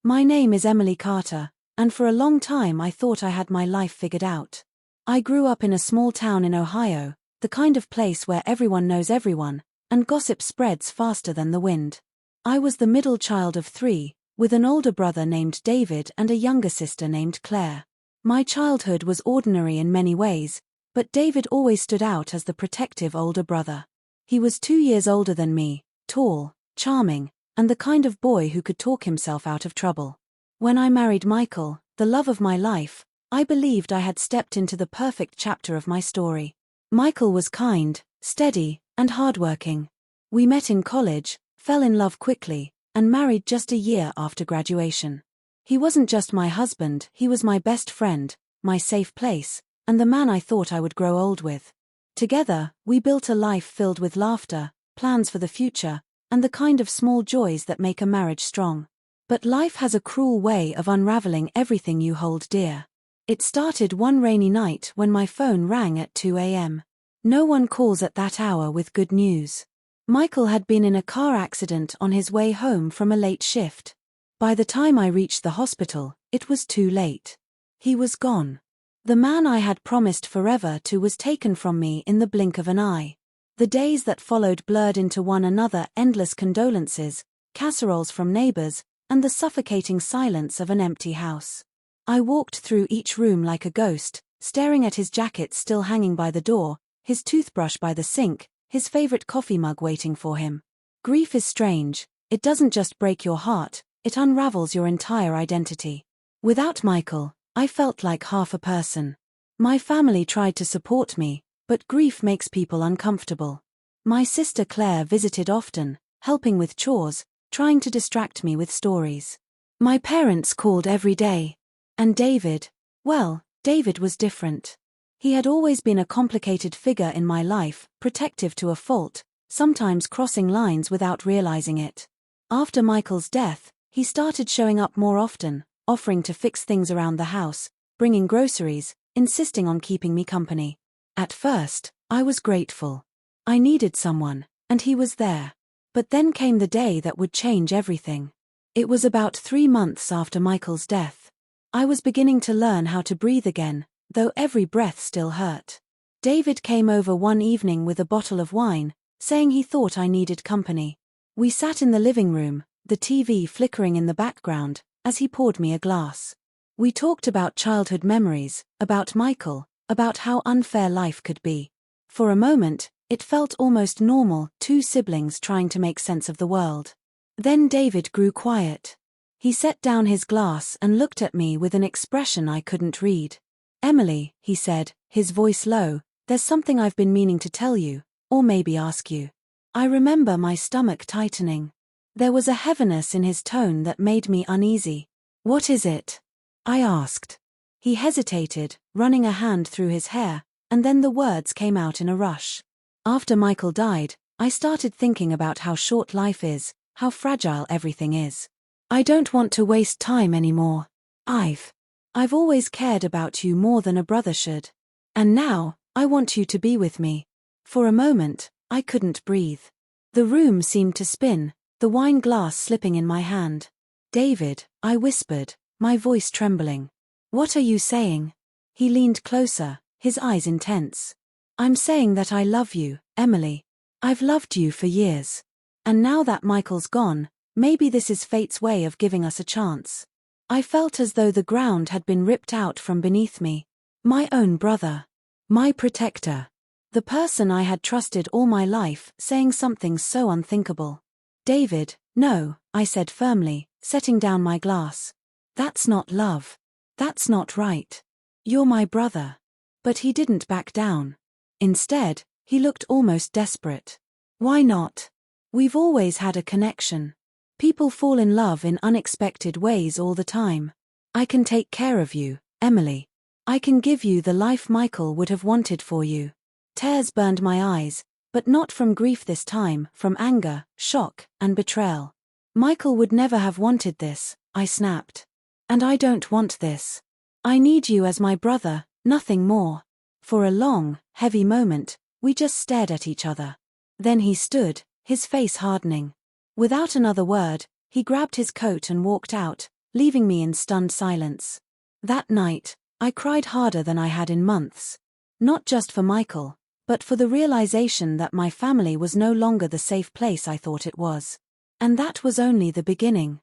My name is Emily Carter, and for a long time I thought I had my life figured out. I grew up in a small town in Ohio, the kind of place where everyone knows everyone, and gossip spreads faster than the wind. I was the middle child of 3, with an older brother named David and a younger sister named Claire. My childhood was ordinary in many ways, but David always stood out as the protective older brother. He was 2 years older than me, tall, charming, and the kind of boy who could talk himself out of trouble. When I married Michael, the love of my life, I believed I had stepped into the perfect chapter of my story. Michael was kind, steady, and hardworking. We met in college, fell in love quickly, and married just a year after graduation. He wasn't just my husband, he was my best friend, my safe place, and the man I thought I would grow old with. Together, we built a life filled with laughter, plans for the future, and the kind of small joys that make a marriage strong. But life has a cruel way of unraveling everything you hold dear. It started one rainy night when my phone rang at 2 a.m. No one calls at that hour with good news. Michael had been in a car accident on his way home from a late shift. By the time I reached the hospital, it was too late. He was gone. The man I had promised forever to was taken from me in the blink of an eye. The days that followed blurred into one another, endless condolences, casseroles from neighbors, and the suffocating silence of an empty house. I walked through each room like a ghost, staring at his jacket still hanging by the door, his toothbrush by the sink, his favorite coffee mug waiting for him. Grief is strange. It doesn't just break your heart, it unravels your entire identity. Without Michael, I felt like half a person. My family tried to support me, but grief makes people uncomfortable. My sister Claire visited often, helping with chores, trying to distract me with stories. My parents called every day. And David, well, David was different. He had always been a complicated figure in my life, protective to a fault, sometimes crossing lines without realizing it. After Michael's death, he started showing up more often, offering to fix things around the house, bringing groceries, insisting on keeping me company. At first, I was grateful. I needed someone, and he was there. But then came the day that would change everything. It was about 3 months after Michael's death. I was beginning to learn how to breathe again, though every breath still hurt. David came over one evening with a bottle of wine, saying he thought I needed company. We sat in the living room, the TV flickering in the background, as he poured me a glass. We talked about childhood memories, about Michael, about how unfair life could be. For a moment, it felt almost normal, 2 siblings trying to make sense of the world. Then David grew quiet. He set down his glass and looked at me with an expression I couldn't read. "Emily," he said, his voice low, "there's something I've been meaning to tell you, or maybe ask you." I remember my stomach tightening. There was a heaviness in his tone that made me uneasy. "What is it?" I asked. He hesitated, running a hand through his hair, and then the words came out in a rush. "After Michael died, I started thinking about how short life is, how fragile everything is. I don't want to waste time anymore. I've always cared about you more than a brother should. And now, I want you to be with me." For a moment, I couldn't breathe. The room seemed to spin, the wine glass slipping in my hand. "David," I whispered, my voice trembling. "What are you saying?" He leaned closer, his eyes intense. "I'm saying that I love you, Emily. I've loved you for years. And now that Michael's gone, maybe this is fate's way of giving us a chance." I felt as though the ground had been ripped out from beneath me. My own brother. My protector. The person I had trusted all my life, saying something so unthinkable. "David, no," I said firmly, setting down my glass. "That's not love. That's not right. You're my brother." But he didn't back down. Instead, he looked almost desperate. "Why not? We've always had a connection. People fall in love in unexpected ways all the time. I can take care of you, Emily. I can give you the life Michael would have wanted for you." Tears burned my eyes, but not from grief this time, from anger, shock, and betrayal. "Michael would never have wanted this," I snapped. "And I don't want this. I need you as my brother, nothing more." For a long, heavy moment, we just stared at each other. Then he stood, his face hardening. Without another word, he grabbed his coat and walked out, leaving me in stunned silence. That night, I cried harder than I had in months. Not just for Michael, but for the realization that my family was no longer the safe place I thought it was. And that was only the beginning.